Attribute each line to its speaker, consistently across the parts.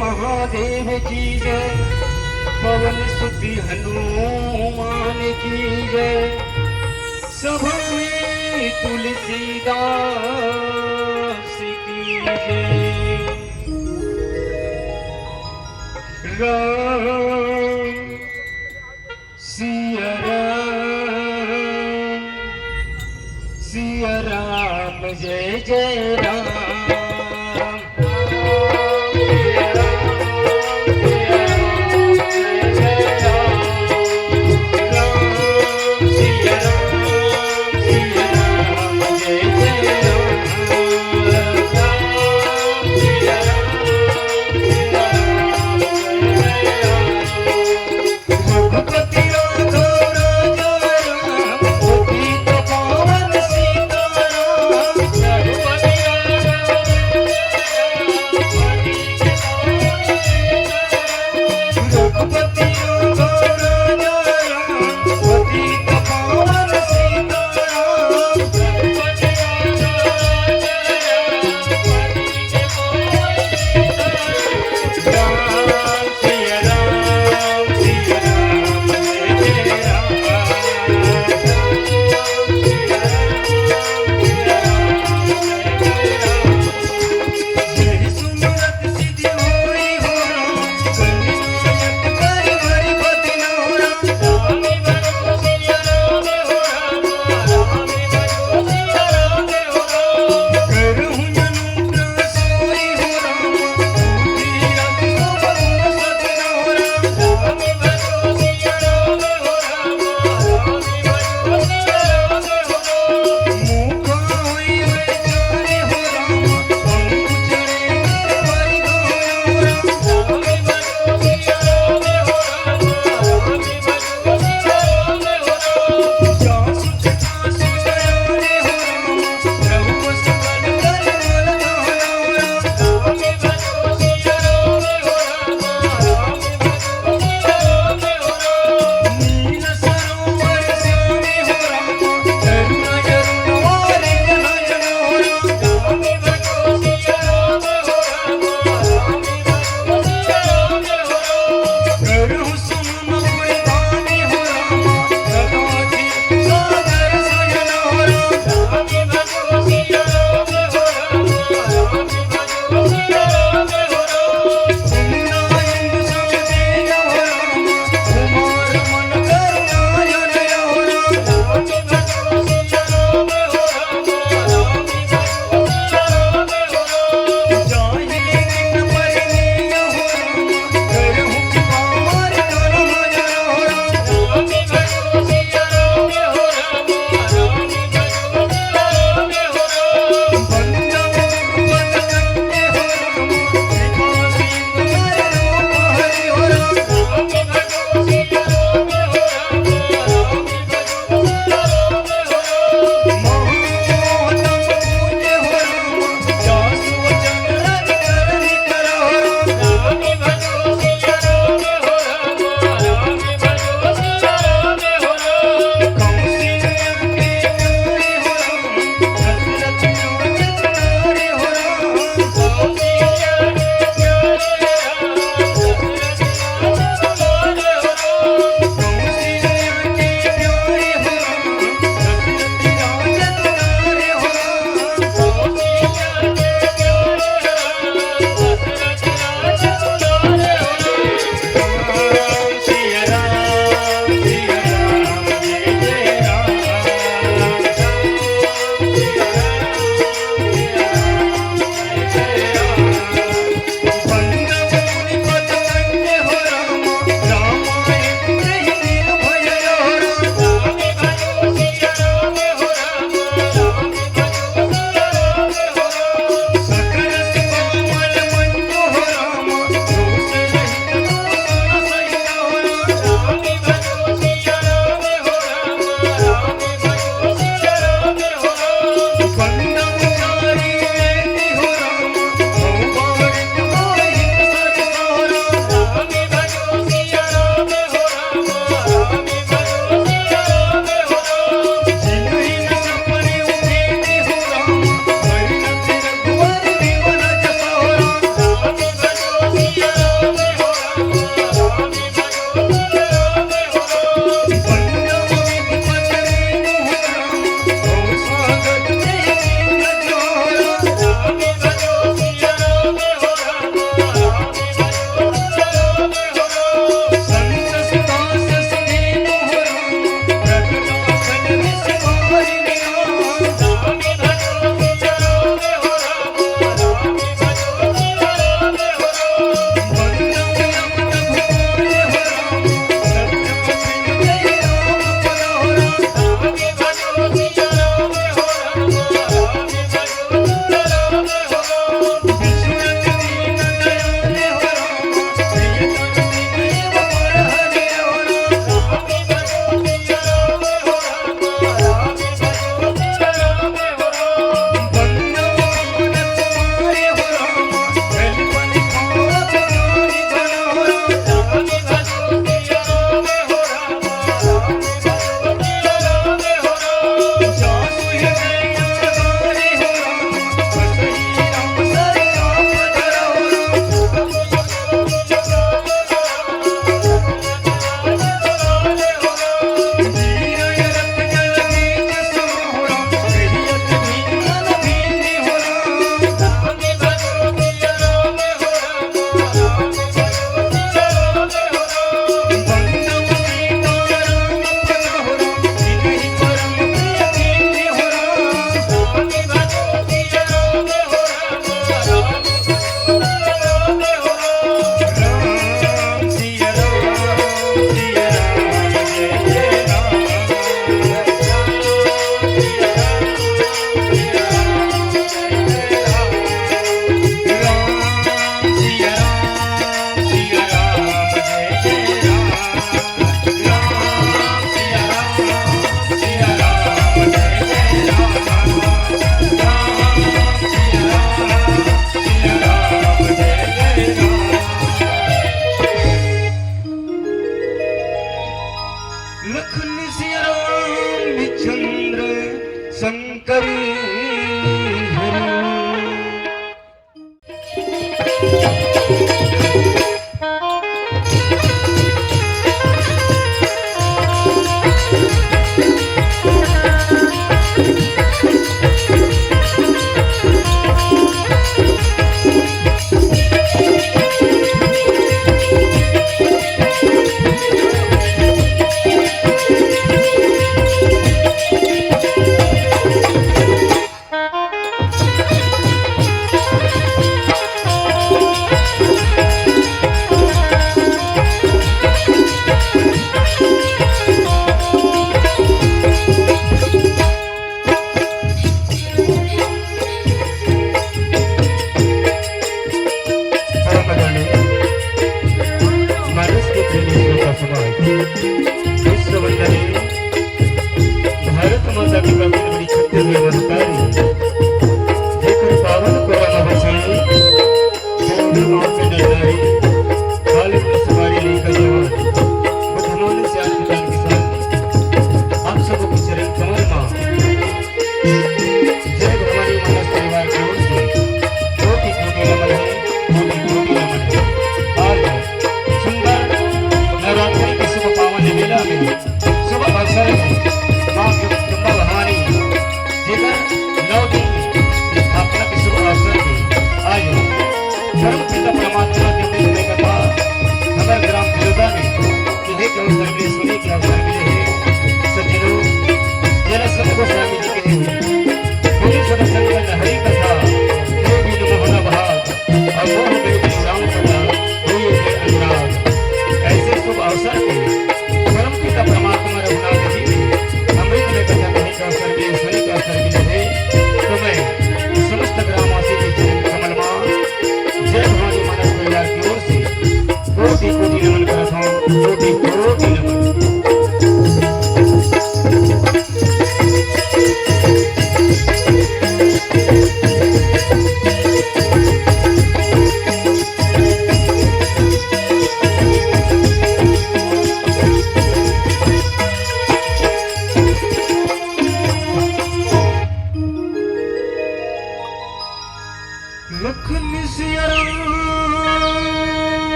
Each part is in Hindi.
Speaker 1: महादेव की जय, पवन सुत हनुमान की जय, सभा में तुलसीदास की जय। राम सिया राम, सिया राम जय जय राम।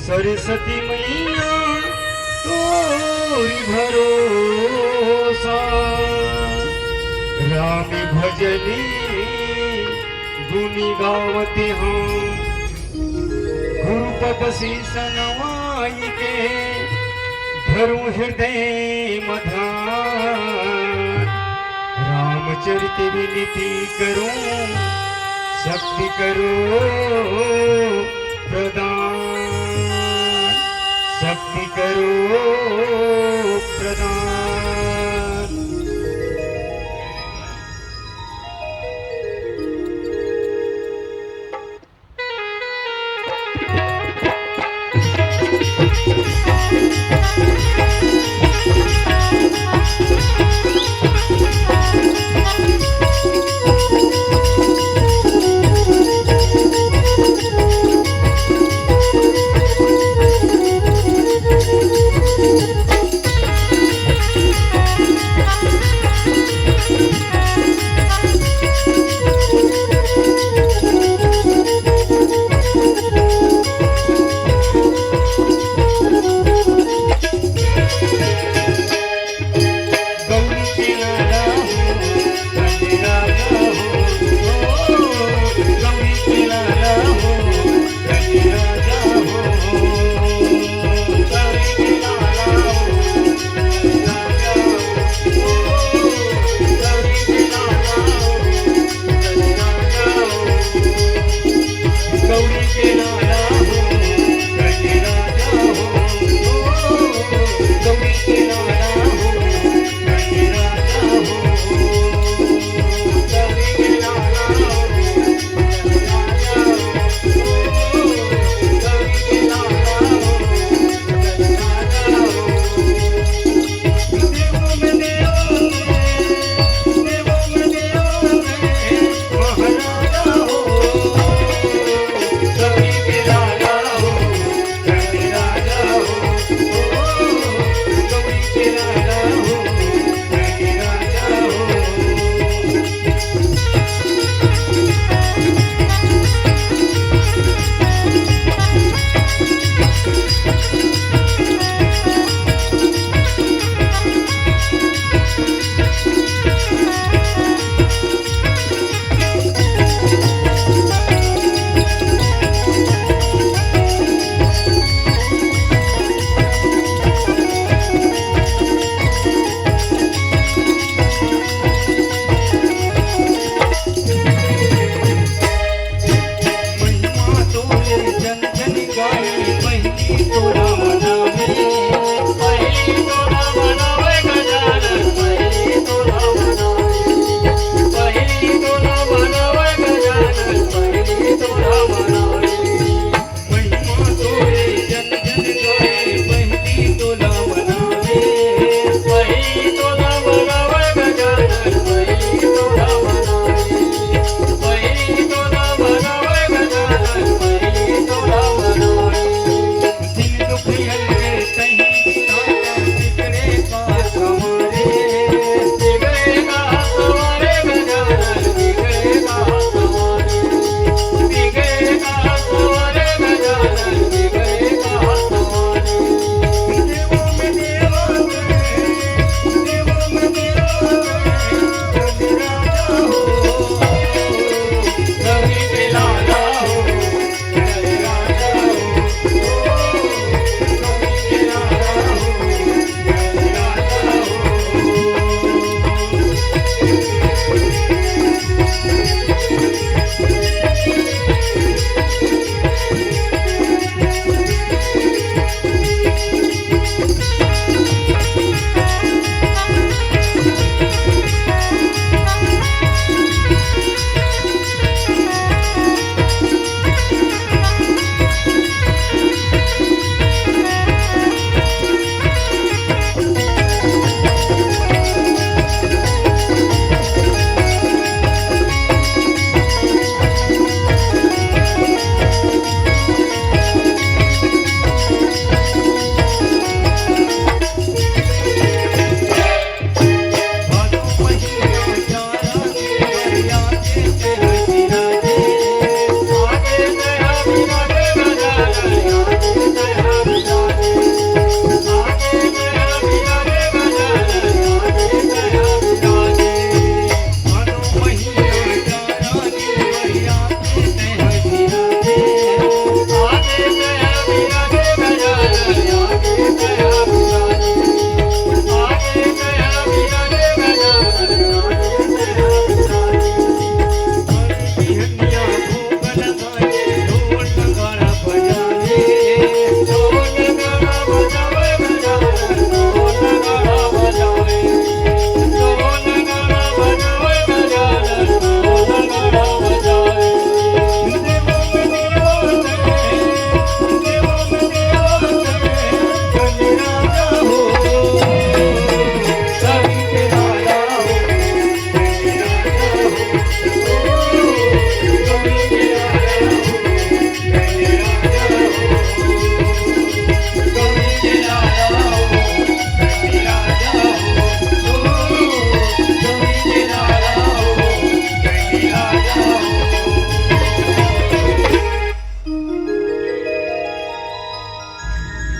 Speaker 1: सरस्वती मैया तोरी भरोसा राम भजनी गुनी गावते हो गुरुपद शीस नवाई के धरू हृदय मधान रामचरित विनती करूं शक्ति करो प्रदान शक्ति करो प्रदान।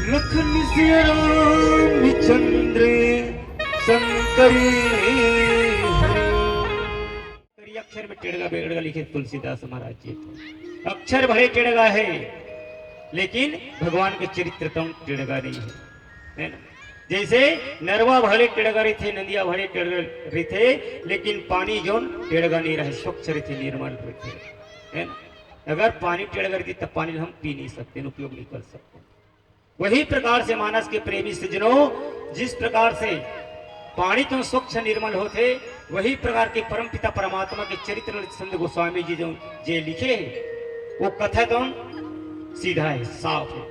Speaker 1: लखन सिया रामचंद्र शंकरी अक्षर में टेढ़गा बेड़गा लिखे तुलसीदास महाराज जी थे। अक्षर भले टेढ़गा है लेकिन भगवान के चरित्र तो टेढ़गा नहीं है ना। जैसे नरवा भले टेढ़गा रही थे, नदिया भले टेढ़गा रही थे, लेकिन पानी जो टेढ़गा नहीं रहे, स्वच्छ रहे थे, निर्मल रहे थे, है ना। अगर पानी टेढ़गा रही तब पानी हम पी नहीं सकते, उपयोग नहीं कर सकते। वही प्रकार से मानस के प्रेमी सज्जनों, जिस प्रकार से पानी तो स्वच्छ निर्मल होते, वही प्रकार के परमपिता परमात्मा के चरित्र संत गोस्वामी जी जो जे लिखे हैं, वो कथा तो सीधा है, साफ है,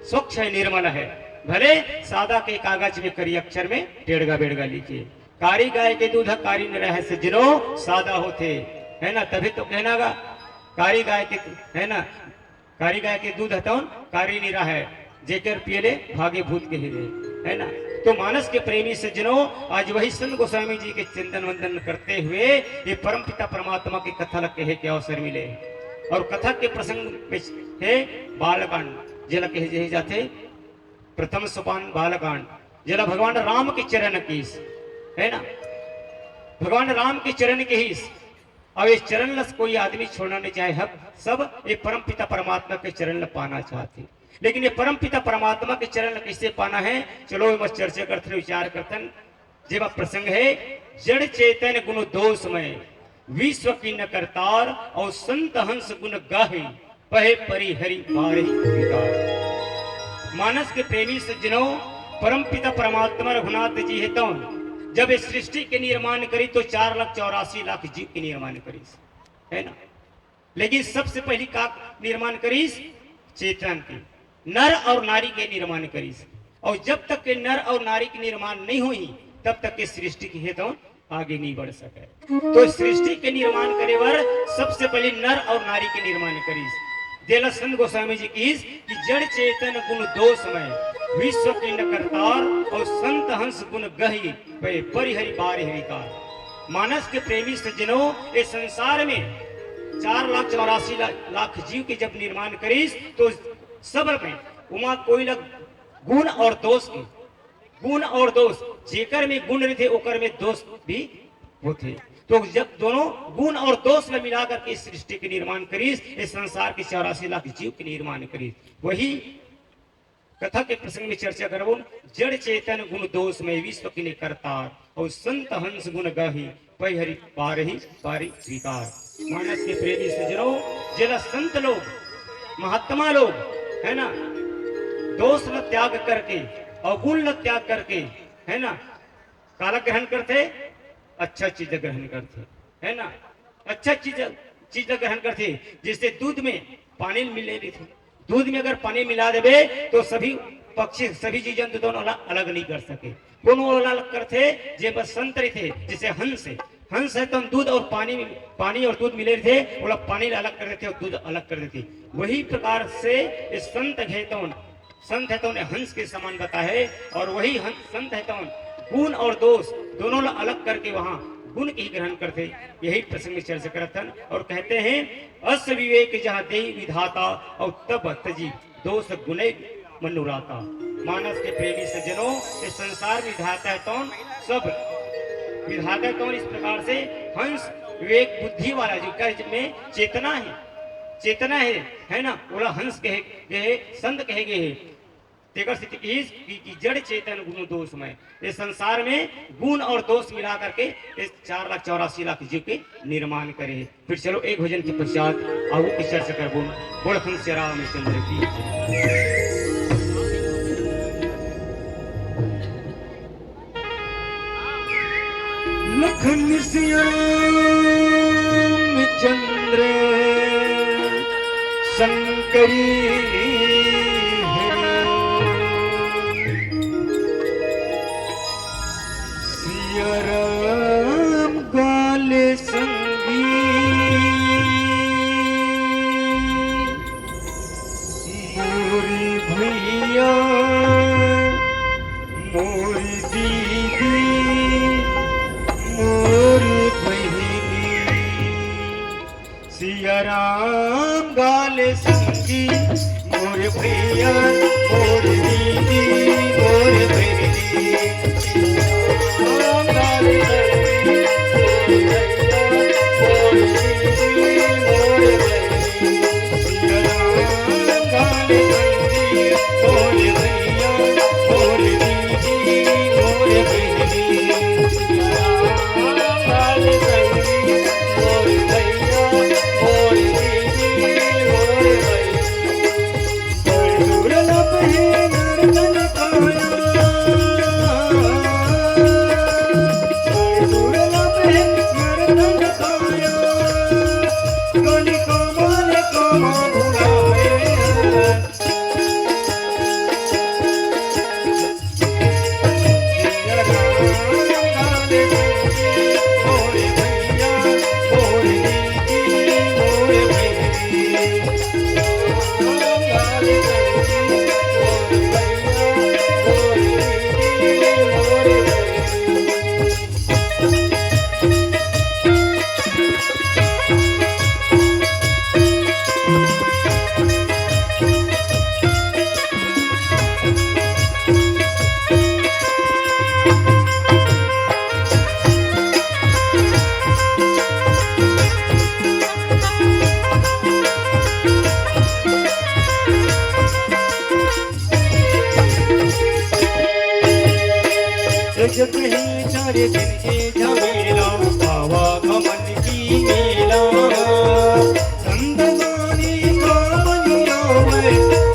Speaker 1: स्वच्छ है, निर्मल है। भले सादा के कागज में करी अक्षर में टेढ़गा बेड़गा लिखे। कारी गाय के दूध कारी न रहे सज्जनों सादा होते, है ना। तभी तो कहना गा कारी गाय के, है ना, कारी गाय के दूध हतौन कारी नहीं रहा है, जेकर पियले भागे भूत के हीरे, है ना। तो मानस के प्रेमी सज्जनों, आज वही संत गोस्वामी जी के चिंतन वंदन करते हुए ये परमपिता परमात्मा की कथा कहे के अवसर मिले। और कथा के प्रसंग में है बालकांड, जला कहे जाते प्रथम सोपान बालकांड, जला भगवान राम के चरण कीस, है ना, भगवान राम के चरण के ही। अब इस चरण लस कोई आदमी छोड़ना नहीं चाहे, हम सब ये परमपिता परमात्मा के चरण ल पाना चाहते, लेकिन ये परमपिता परमात्मा के चरण कैसे पाना है, चलो बस चर्चा करते विचार करते। जब प्रसंग है जड़ चेतन गुण दोषमय, विश्व की न करतार, और संत हंस गुण गाहे, पहे परि हरि बारे विकार। मानस के प्रेमी सज्जनों, परमपिता परमात्मा रघुनाथ जी है तो जब इस सृष्टि के निर्माण करी तो 4,84,00,000 जीव के निर्माण करी, है ना। लेकिन सबसे पहली का निर्माण करी चेतन की, नर और नारी के निर्माण करी। और जब तक के नर और नारी के निर्माण नहीं हुई तब तक के सृष्टि की है तो आगे नहीं बढ़ सके। तो सृष्टि के निर्माण करे वर सबसे पहले नर और नारी के निर्माण करी। देला संत गोस्वामी जी की कि जड़ चेतन गुण दोषमय, विश्व की न करतार, और संत हंस गुण गही, परिहरि बारे विकार। मानस के प्रेमी सज्जनों, इस संसार में 4,84,00,000 जीव के जब निर्माण करीस तो सब में उमा कोई लग गुण और दोष के, गुण और दोष, जेकर में गुण रहते ओकर में दोष भी होते। तो जब दोनों गुण और दोष में मिला करके इस सृष्टि के निर्माण करीस, इस संसार के 84,00,000 जीव के निर्माण करीस। वही कथा के प्रसंग में चर्चा करो। जड़ चेतन गुण दोष में, विश्व की करतार, और संत हंस गुण गाही, परिहरि बारही बारी स्वीकार। मानस के प्रेमी सज्जनों, जरा संत लोग, महात्मा लोग, है ना, दोष न त्याग करके और गुण न त्याग करके, है ना, काला ग्रहण करते, अच्छा चीज ग्रहण करते, है ना, अच्छा चीज ग्रहण करते। जैसे दूध में पानी मिले रही थी, दूध में अगर पानी मिला देवे तो सभी पक्षी, सभी जीव जंतु दोनों अलग नहीं कर सके। दोनों अलग करते जे बस संत थे, जैसे हंस है, हंस है तो दूध और पानी और दूध मिले थे, वो लोग पानी अलग कर देते और दूध अलग कर देते। वही प्रकार से इस संत है तो हंस के समान बता है, और वही संत है तो गुण और दोष दोनों अलग करके वहां गुण ही ग्रहण करते। यही प्रसंग में चर्चा करते हैं और कहते हैं अस विवेक जहाँ दे विधाता, और तब तजी दोष गुणे मनुराता। मानस के प्रेमी सज्जनों, इस संसार में विधाता है तो सब विधाता है तो इस प्रकार से हंस विवेक बुद्धि वाला जो कर्ज में चेतना है ना, बोला हंस कहे संत कहे गए कि जड़ चेतन गुण दोष में, इस संसार में गुण और दोष मिला करके इस 4,84,00,000 जीव के निर्माण करे। फिर चलो एक भजन के पश्चात आगू की चर्चा कर बोल हंस रामचंद्र की। लखन सिया रामचंद्र शंकरी राम गाल संगी मोरी भैया मोरी दीदी मोरी बहिनी, सिया राम गाल संगी कहीं 4 दिन के झमेला आवागमन की मेला संदमानी का बनिया में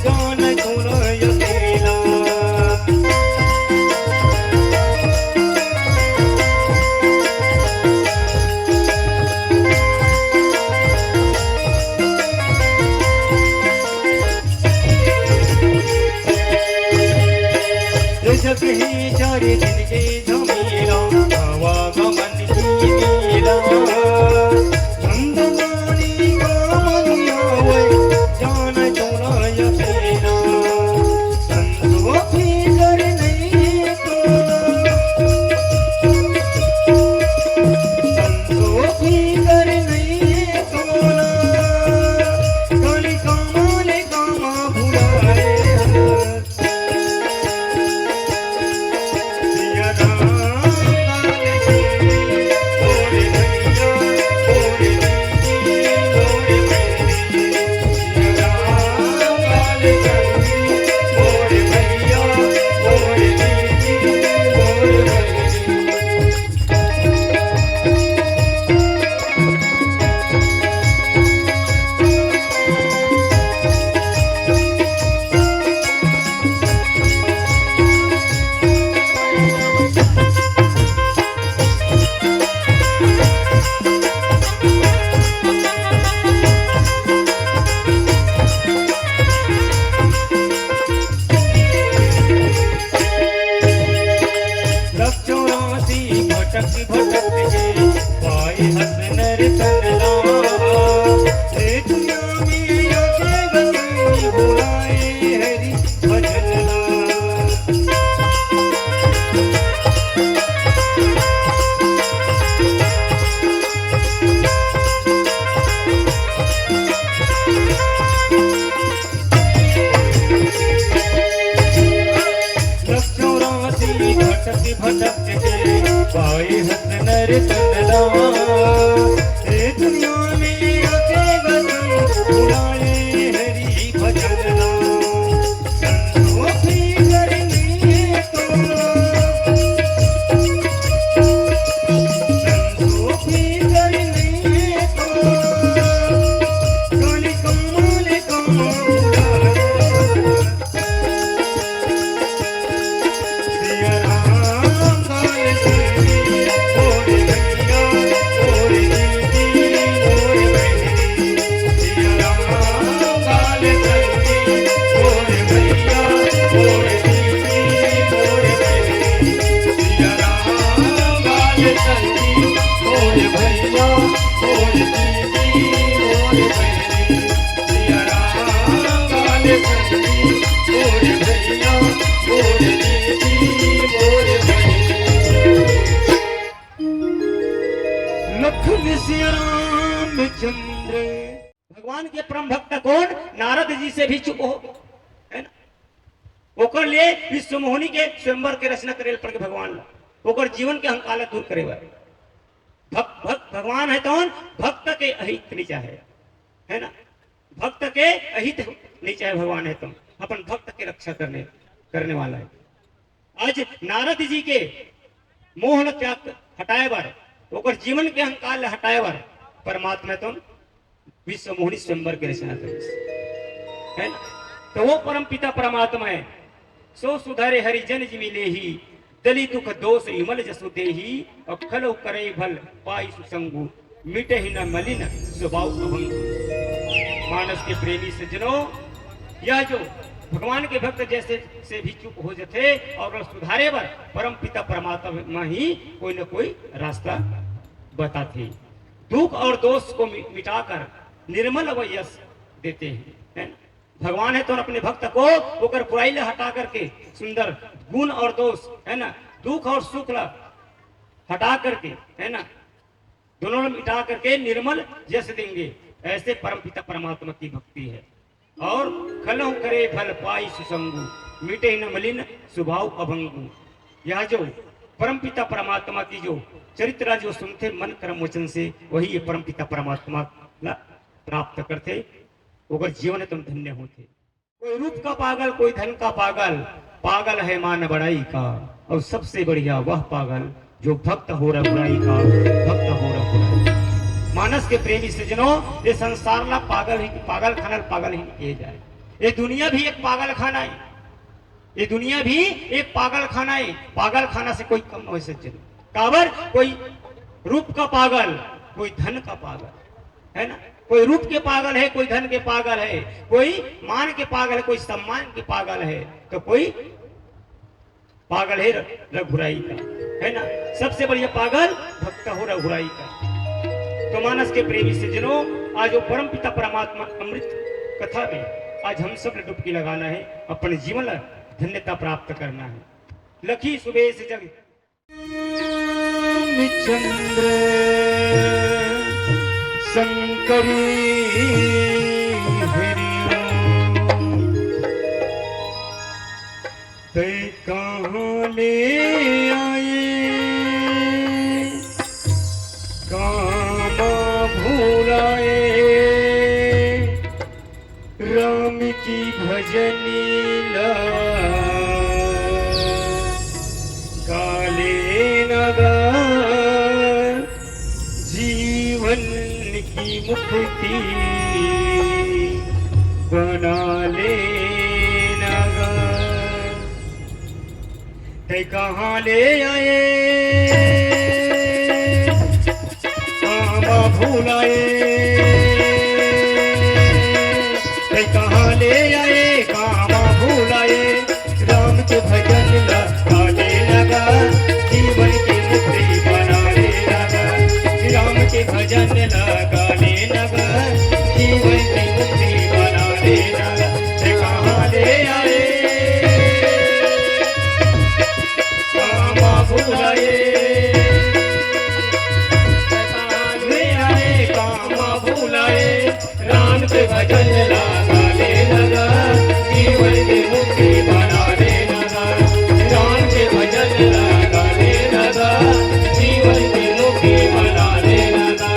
Speaker 1: जान सुन अकेला कहीं 4 दिन के झमेला आवागमन की मेला संदमानी का बनिया में जान सुन अकेला संतों की डर नहीं तो संतों की डर नहीं तो काली कामाले कामा भुलाए भटक भटक के पाए हसनर तनला रे दुनिया में आके बसनी बुलाए हरि भजनला लक्ष्मणासी भटक भटक के पाए हसनर तनला रे दुनिया में आके बसन बुलाए हरि भजनला संतों की डर नहीं तो संतों की डर नहीं तो काली कमाले कामा रामचंद्र भगवान के परम भक्त कौन नारद जी से भी चुप हो है ना ओकर लिए विश्व मोहिनी के स्वयंवर के रचना करे पर के भगवान ओकर जीवन के हंकाला दूर करे भक्त भक्त भगवान है कौन भक्त के अहित नहीं चाहे है ना भक्त के अहित नहीं चाहे भगवान है तुम अपन भक्त के रक्षा करने वाला है आज नारद जी के मोह त्याग हटाए बार ओकर जीवन के हंकाल हटाए बार परमात्मा तुम विश्व मोहिनी स्वयंवर के रचना है ना तो वो परम पिता परमात्मा है सो सुधारे हरिजन जिमि लेही दली दुख दोष इमल जसु देही अखलो करे भल पाई सुसंगु मिटे ही न मलिन स्वभाव अभंगु मानस के प्रेमी सज्जनों यह जो भगवान के भक्त जैसे से भी चुप हो जाते और सुधारे पर परम पिता परमात्मा ही कोई न कोई रास्ता बताते दुख और दोष को मिटाकर निर्मल व यश देते हैं है ना भगवान है तो अपने भक्त को होकर बुराई ले हटा करके सुंदर गुण और दोष है ना दुख और सुख हटा करके है ना दोनों मिटा करके निर्मल यश देंगे ऐसे परम पिता परमात्मा की भक्ति है और खलहु करे फल पाई सुसंगु मिटे न मलिन स्वभाव अभंगु यह जो परम पिता परमात्मा की जो चरित्र जो सुनते मन कर्म वचन से वही ये परम पिता परमात्मा प्राप्त करते अगर जीवन तुम धन्य होते कोई रूप का पागल कोई धन का पागल पागल है मान बड़ाई का और सबसे बढ़िया वह पागल जो भक्त हो रघुराई का, भक्त हो रघुराई। मानस के प्रेमी सज्जनों, ये संसार ला पागल ही पागल खाना पागल ही किए जाए। ये दुनिया भी एक पागल खाना है, ये दुनिया भी एक पागल खाना है। पागल खाना से कोई कम हो सज्जन। काबर कोई रूप का पागल, कोई धन का पागल है ना। कोई रूप के पागल है, कोई धन के पागल है, कोई मान के पागल है, कोई सम्मान के पागल है, तो कोई पागल है रघुराई का, है ना। सबसे बढ़िया पागल भक्त हो रघुराई का। तो मानस के प्रेमी सज्जनों, आज वो परम पिता परमात्मा अमृत कथा में आज हम सब ने डुबकी लगाना है, अपने जीवन में धन्यता प्राप्त करना है। लखी सुबेश जग चंद्र शंकरी ते कहाँ ले आए कामा भूलाए राम की भजनी ला काले नगर जीवन की मुक्ति बना ले नगर। ते कहाँ ले आए कामा भूलाए, ते कहाँ ले आए कामा भूलाए राम के भजन लगाने लगा जीवन की मुक्ति बनाने लगा। राम के भजन लगाने लगा जीवन की मुक्ति बनाने लगा। ते कहाँ ले आए कामा भूलाए, ले आए कामा भूलाए राम के भजन लगाने लगा जीवन की मुक्ति बनाने लगा। राम के भजन लगाने लगा जीवन की मुक्ति बनाने लगा।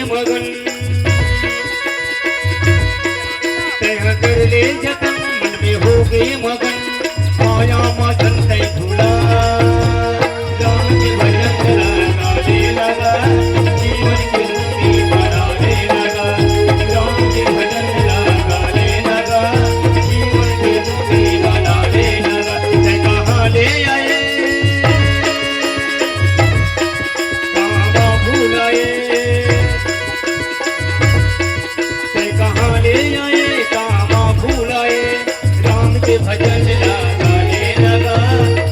Speaker 1: मगन तह कर ले जतन मन में हो गए मगन आया मगन तय धुला राम के भजन लगाने लगा जीवन की मुक्ति बनाने लगा। राम के भजन लगाने लगा जीवन की मुक्ति बनाने लगा। तय कहाँ ले आए कहाँ भुलाए, भजन लगाने लगा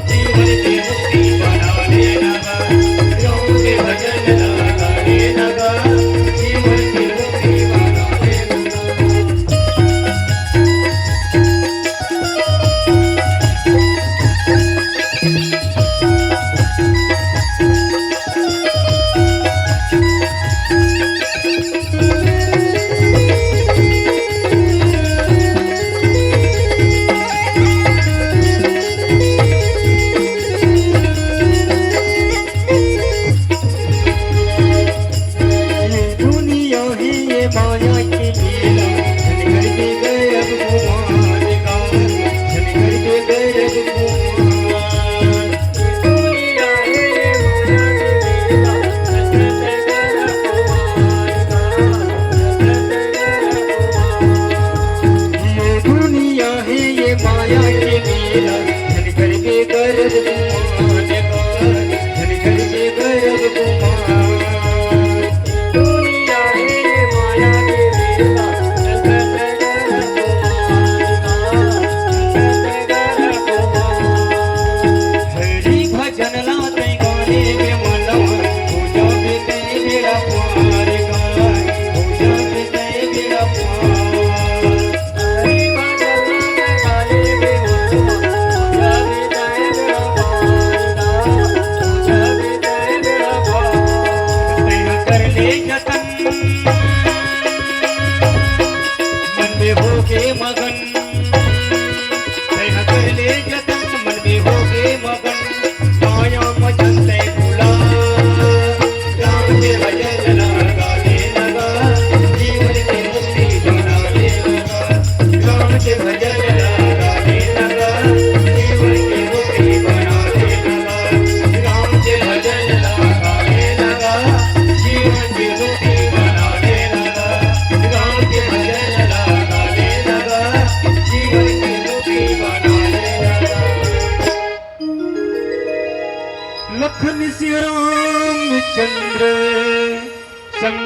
Speaker 1: जीवन के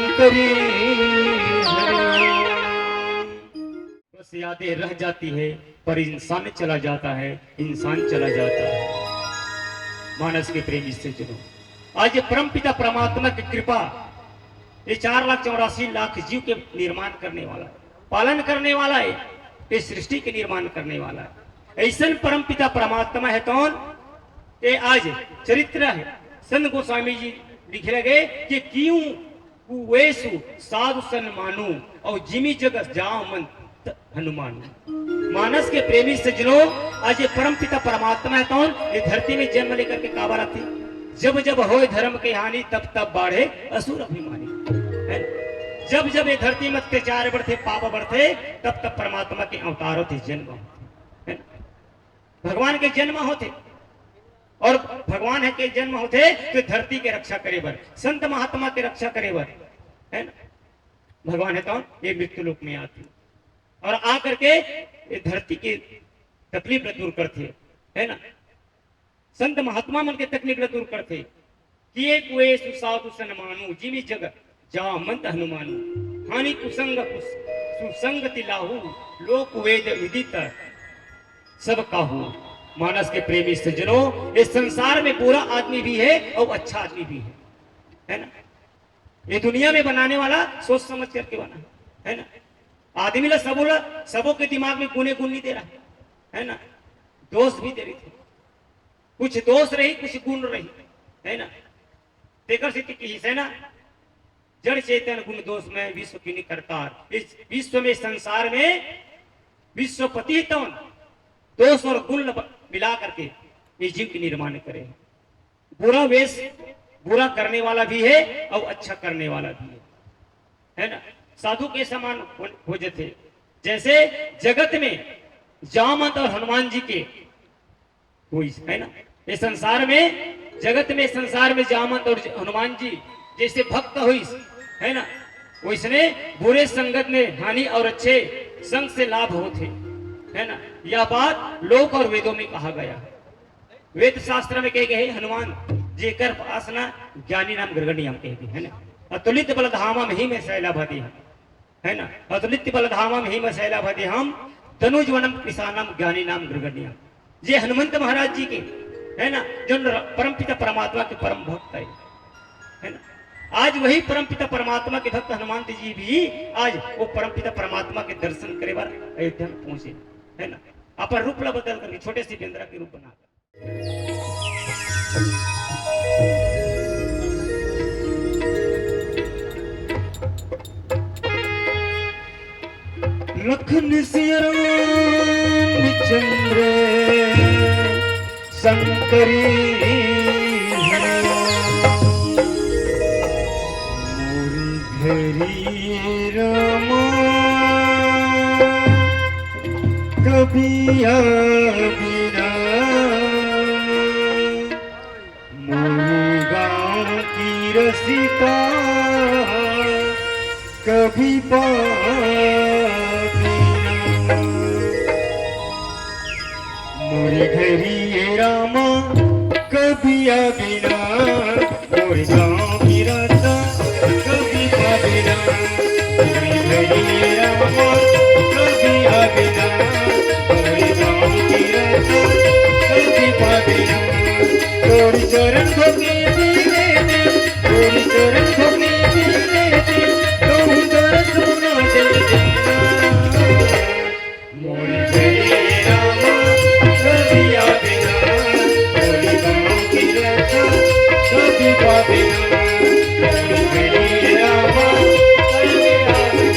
Speaker 1: शंकरी बस यादें रह जाती है पर इंसान चला जाता है, इंसान चला जाता है। मानस के प्रेमी से चलो, आज ये परम पिता परमात्मा की कृपा, ये 4,84,00,000 जीव के निर्माण करने वाला है, पालन करने वाला है, ये सृष्टि के निर्माण करने वाला है। ऐसा परम पिता परमात्मा है कौन? ये आज चरित्र है। संत गोस्वामी जी लिखे लगे कि क्यों कुवेसु साधु सन मानू और जिमी जगत जाओ मन हनुमान। मानस के प्रेमी सज्जनों, आज ये परम पिता परमात्मा है कौन? ये धरती में जन्म लेकर के काबा आती, जब जब होए धर्म की हानि तब तब बाढ़े असुर अभिमानी। जब जब ये धरती में अत्याचार बढ़ते, पाप बढ़ते, तब तब परमात्मा के अवतार होते, जन्म होते, भगवान के जन्म होते। और भगवान है के जन्म होते तो धरती के रक्षा करे बर, संत महात्मा के रक्षा करे बर, है ना। भगवान है कौन? ये मृत्यु लोक में आती और आ करके ये धरती की तकलीफ दूर करते, है ना। संत महात्मा मन के तकलीफ दूर करते। किए कुए सुसाधु सन मानू जिमी जग जा मंत हनुमानु। हानि कुसंग सुसंगति लाहू लोक वेद विदित सब काहू। मानस के प्रेमी सज्जनों, इस संसार में बुरा आदमी भी है और अच्छा आदमी भी है ना। ये दुनिया में बनाने वाला सोच समझ करके बना है ना। आदमी ला सबों के दिमाग में गुने गुण नहीं दे रहा है ना। दोष भी दे रही थी, कुछ दोष रही कुछ गुण रही, है ना। तेकर सिद्धि की है ना। जड़ चेतन गुण दोष में विश्व की करतार। इस विश्व में संसार में विश्वपति कौन? दोष और गुण मिला करके ये जीव की निर्माण करे। बुरा वेश बुरा करने वाला भी है और अच्छा करने वाला भी है ना। साधु के समान हो जाते। जैसे जगत में जामवंत और हनुमान जी के कोई है ना। ये संसार में जगत में संसार में जामवंत और हनुमान जी जैसे भक्त हुई है ना, वैसने बुरे संगत में हानि और अच्छे संग से लाभ होते, है ना। यह बात लोक और वेदों में कहा गया है। वेद शास्त्र में कहे गए हनुमान जेकर पासना ज्ञानी नाम गृगणियम कहे गए, है ना। अतुलित बलधामा में ही में शैलाभति है ना। अतुलित बलधामा में ही में शैलाभति हम तनुजवनम किसानम ज्ञानी नाम गृगणियम। ये हनुमंत महाराज जी के है ना, जो परमपिता परमात्मा के परम भक्त है ना। आज वही परमपिता परमात्मा के भक्त हनुमान जी भी आज वो परमपिता परमात्मा के दर्शन करे बार अयोध्या में पहुंचे, है ना। अपन रूप ला बदल करके छोटे से बेंद्रा के रूप बनाकर लखन सिया चंद्र शंकरी हरि रामा कभी बिना मुर्गा की रसिका कभी बिना मोरे घरी रामा कभी बिना मोरे गाँव की रास्ता कभी बिना मोरे घरी रामा कभी बिना मोरे गाँव की रास्ता कभी बिना तोरी चरण भोगी दे तोरी चरण भोगी दे तुम कर सुना दे मोरे घरी रामा कभी बिना मोरे गाँव की रास्ता कभी बिना मोरे घरी रामा कभी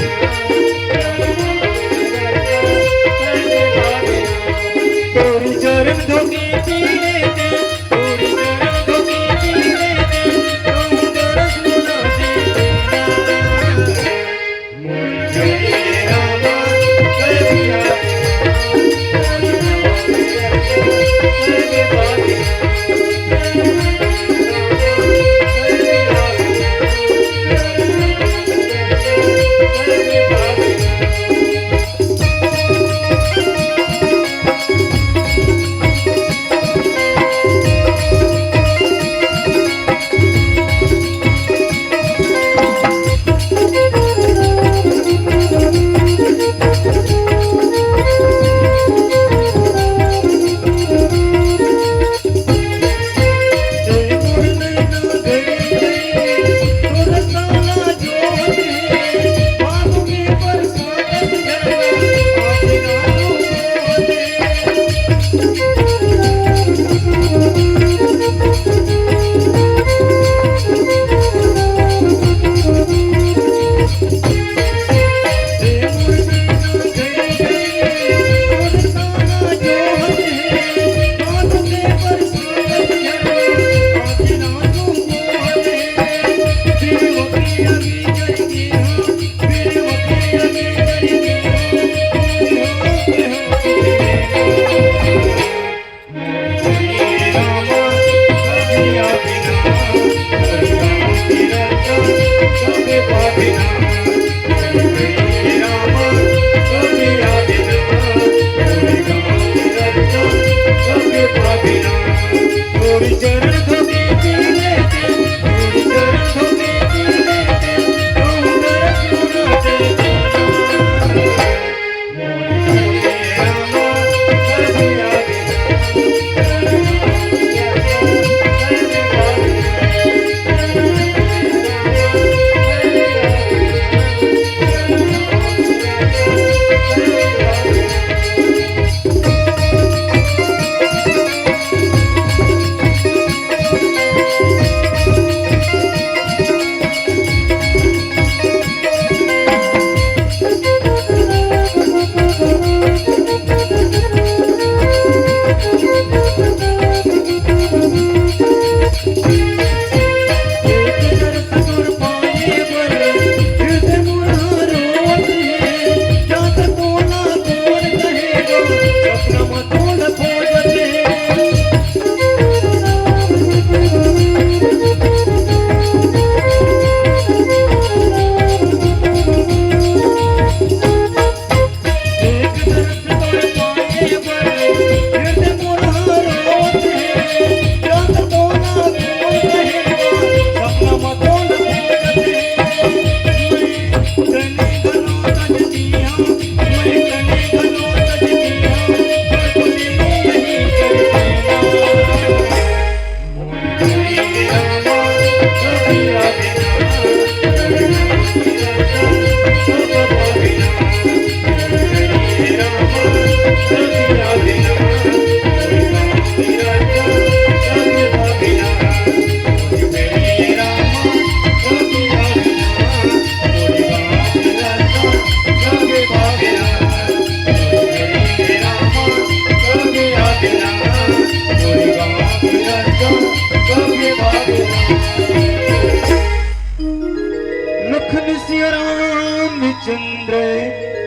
Speaker 1: रामचंद्र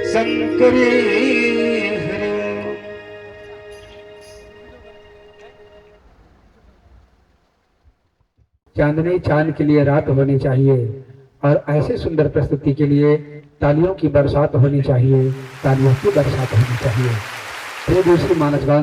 Speaker 1: शंकरे हरे।
Speaker 2: चांदनी चांद के लिए रात होनी चाहिए और ऐसे सुंदर प्रस्तुति के लिए तालियों की बरसात होनी चाहिए, तालियों की बरसात होनी चाहिए। ये दूसरी मानसगान